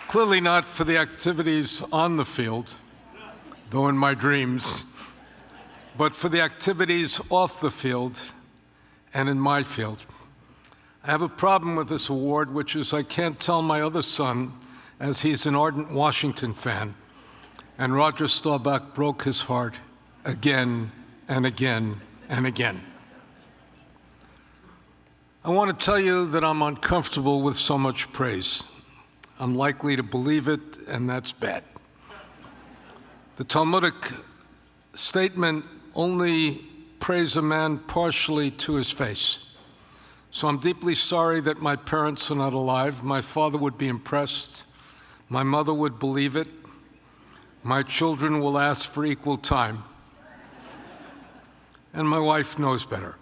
Clearly not for the activities on the field, though in my dreams, but for the activities off the field and in my field. I have a problem with this award, which is I can't tell my other son, as he's an ardent Washington fan, and Roger Staubach broke his heart again and again and again. I want to tell you that I'm uncomfortable with so much praise. I'm likely to believe it, and that's bad. The Talmudic statement only praise a man partially to his face. So I'm deeply sorry that my parents are not alive. My father would be impressed. My mother would believe it. My children will ask for equal time. And my wife knows better.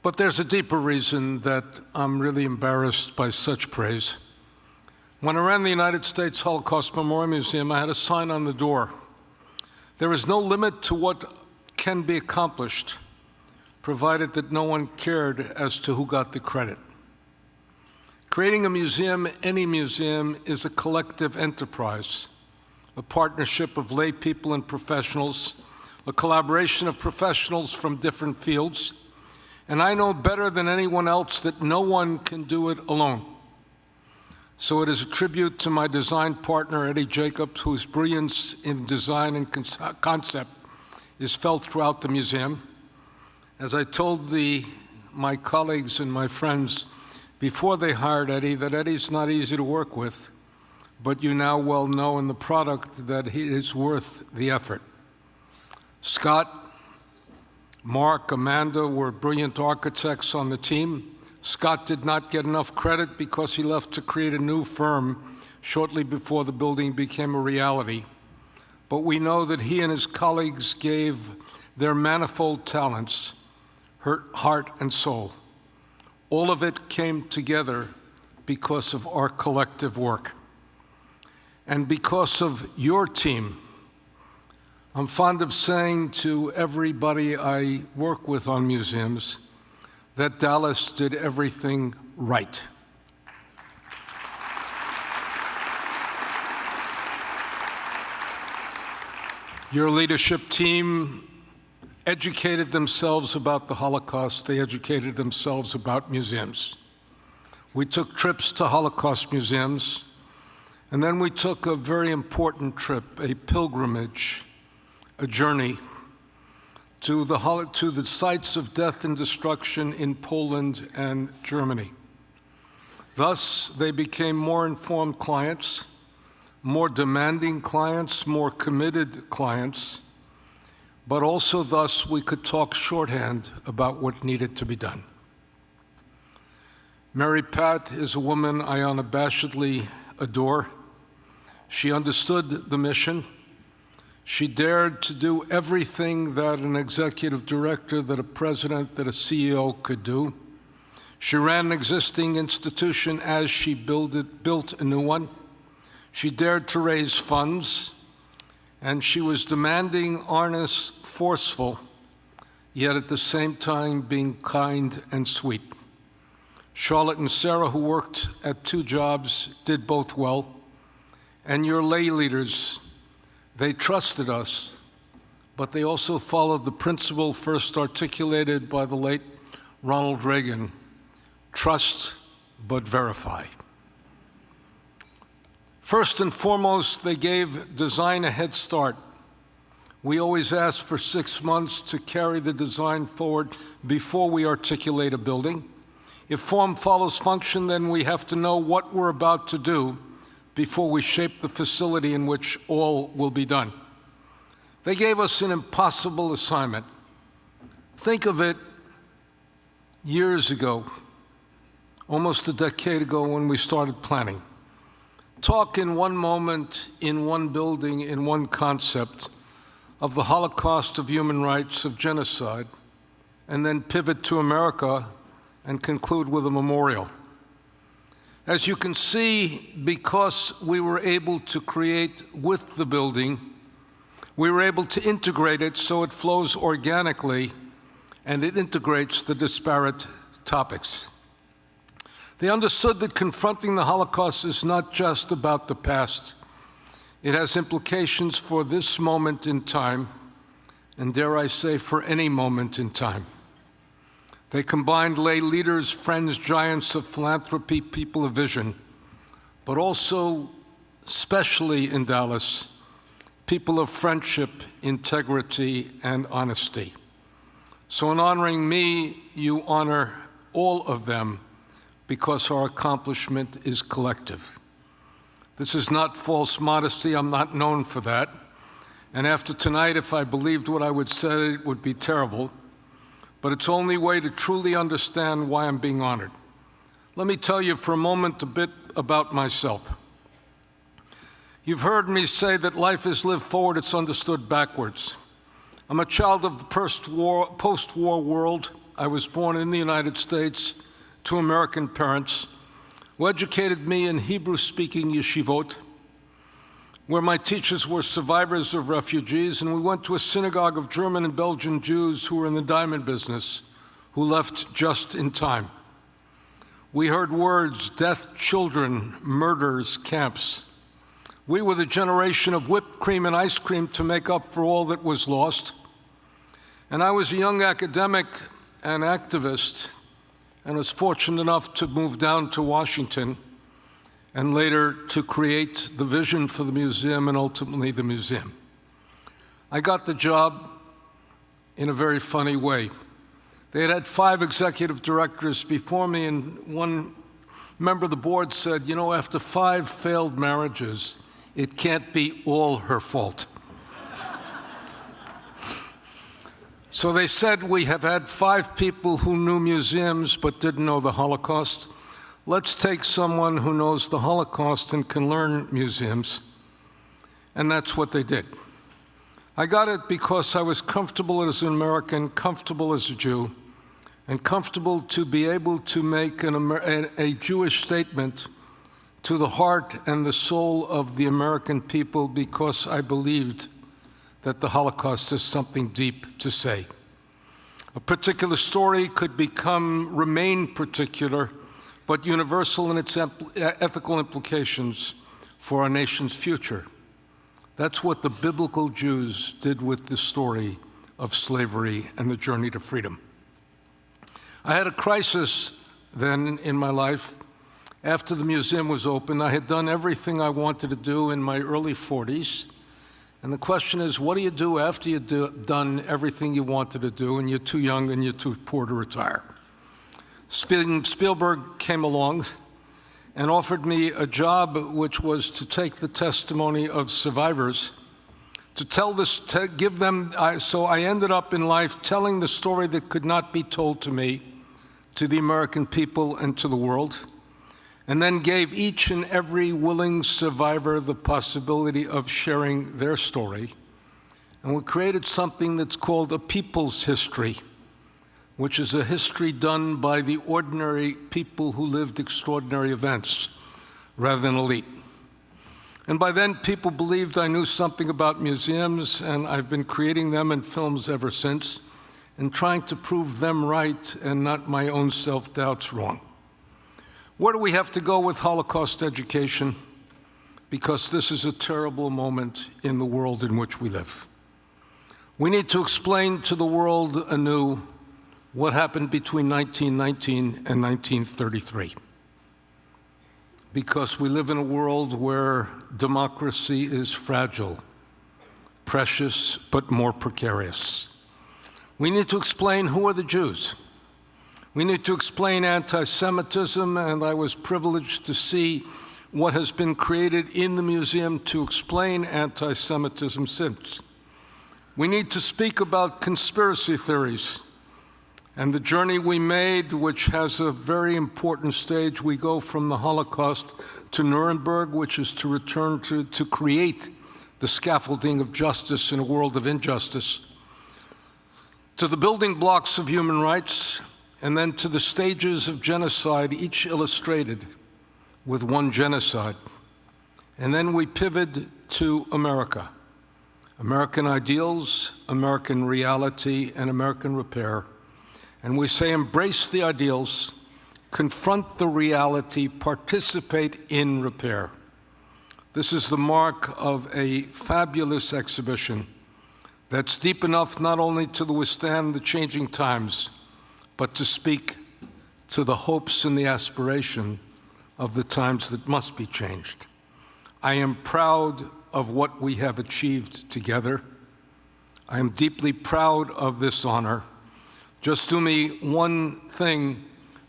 But there's a deeper reason that I'm really embarrassed by such praise. When I ran the United States Holocaust Memorial Museum, I had a sign on the door. There is no limit to what can be accomplished, provided that no one cared as to who got the credit. Creating a museum, any museum, is a collective enterprise, a partnership of lay people and professionals, a collaboration of professionals from different fields, and I know better than anyone else that no one can do it alone. So it is a tribute to my design partner, Eddie Jacobs, whose brilliance in design and concept is felt throughout the museum. As I told my colleagues and my friends before they hired Eddie, that Eddie's not easy to work with, but you now well know in the product that he is worth the effort. Scott, Mark, Amanda were brilliant architects on the team. Scott did not get enough credit because he left to create a new firm shortly before the building became a reality. But we know that he and his colleagues gave their manifold talents, heart and soul. All of it came together because of our collective work. And because of your team. I'm fond of saying to everybody I work with on museums that Dallas did everything right. Your leadership team educated themselves about the Holocaust. They educated themselves about museums. We took trips to Holocaust museums, and then we took a very important trip, a pilgrimage, a journey to the sites of death and destruction in Poland and Germany. Thus, they became more informed clients, more demanding clients, more committed clients, but also thus we could talk shorthand about what needed to be done. Mary Pat is a woman I unabashedly adore. She understood the mission. She dared to do everything that an executive director, that a president, that a CEO could do. She ran an existing institution as she built a new one. She dared to raise funds, and she was demanding, honest, forceful, yet at the same time being kind and sweet. Charlotte and Sarah, who worked at 2 jobs, did both well. And your lay leaders, they trusted us, but they also followed the principle first articulated by the late Ronald Reagan: trust but verify. First and foremost, they gave design a head start. We always ask for 6 months to carry the design forward before we articulate a building. If form follows function, then we have to know what we're about to do before we shape the facility in which all will be done. They gave us an impossible assignment. Think of it years ago, almost a decade ago when we started planning. Talk in one moment, in one building, in one concept of the Holocaust, of human rights, of genocide, and then pivot to America and conclude with a memorial. As you can see, because we were able to create with the building, we were able to integrate it so it flows organically and it integrates the disparate topics. They understood that confronting the Holocaust is not just about the past. It has implications for this moment in time, and dare I say, for any moment in time. They combined lay leaders, friends, giants of philanthropy, people of vision, but also, especially in Dallas, people of friendship, integrity, and honesty. So in honoring me, you honor all of them because our accomplishment is collective. This is not false modesty. I'm not known for that. And after tonight, if I believed what I would say, it would be terrible. But it's the only way to truly understand why I'm being honored. Let me tell you for a moment a bit about myself. You've heard me say that life is lived forward, it's understood backwards. I'm a child of the post-war world. I was born in the United States to American parents who educated me in Hebrew-speaking yeshivot, where my teachers were survivors of refugees, and we went to a synagogue of German and Belgian Jews who were in the diamond business, who left just in time. We heard words, death, children, murders, camps. We were the generation of whipped cream and ice cream to make up for all that was lost. And I was a young academic and activist, and was fortunate enough to move down to Washington and later to create the vision for the museum and ultimately the museum. I got the job in a very funny way. They had 5 executive directors before me, and one member of the board said, you know, after 5 failed marriages, it can't be all her fault. So they said, we have had 5 people who knew museums but didn't know the Holocaust. Let's take someone who knows the Holocaust and can learn museums. And that's what they did. I got it because I was comfortable as an American, comfortable as a Jew, and comfortable to be able to make a Jewish statement to the heart and the soul of the American people, because I believed that the Holocaust is something deep to say. A particular story could remain particular, but universal in its ethical implications for our nation's future. That's what the biblical Jews did with the story of slavery and the journey to freedom. I had a crisis then in my life. After the museum was open, I had done everything I wanted to do in my early 40s. And the question is, what do you do after you've done everything you wanted to do and you're too young and you're too poor to retire? Spielberg came along and offered me a job, which was to take the testimony of survivors, to tell this, to give them, so I ended up in life telling the story that could not be told to me, to the American people and to the world, and then gave each and every willing survivor the possibility of sharing their story. And we created something that's called a people's history, which is a history done by the ordinary people who lived extraordinary events rather than elite. And by then, people believed I knew something about museums, and I've been creating them in films ever since, and trying to prove them right and not my own self-doubts wrong. Where do we have to go with Holocaust education? Because this is a terrible moment in the world in which we live. We need to explain to the world anew what happened between 1919 and 1933. Because we live in a world where democracy is fragile, precious, but more precarious. We need to explain who are the Jews. We need to explain anti-Semitism, and I was privileged to see what has been created in the museum to explain anti-Semitism since. We need to speak about conspiracy theories and the journey we made, which has a very important stage. We go from the Holocaust to Nuremberg, which is to return to create the scaffolding of justice in a world of injustice, to the building blocks of human rights, and then to the stages of genocide, each illustrated with one genocide. And then we pivot to America, American ideals, American reality, and American repair. And we say, embrace the ideals, confront the reality, participate in repair. This is the mark of a fabulous exhibition that's deep enough not only to withstand the changing times, but to speak to the hopes and the aspiration of the times that must be changed. I am proud of what we have achieved together. I am deeply proud of this honor. Just do me one thing,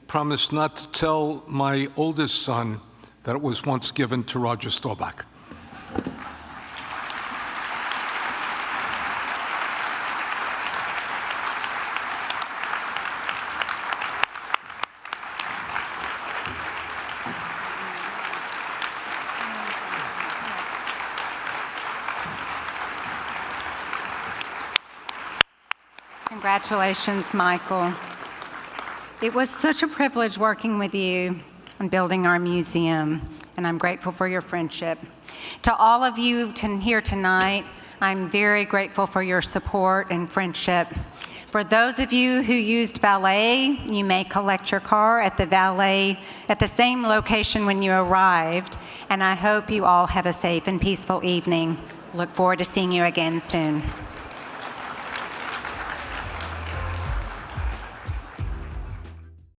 promise not to tell my oldest son that it was once given to Roger Staubach. Congratulations, Michael. It was such a privilege working with you. on building our museum, and I'm grateful for your friendship. To all of you here tonight, I'm very grateful for your support and friendship. For those of you who used valet, you may collect your car at the valet at the same location when you arrived, and I hope you all have a safe and peaceful evening. Look forward to seeing you again soon.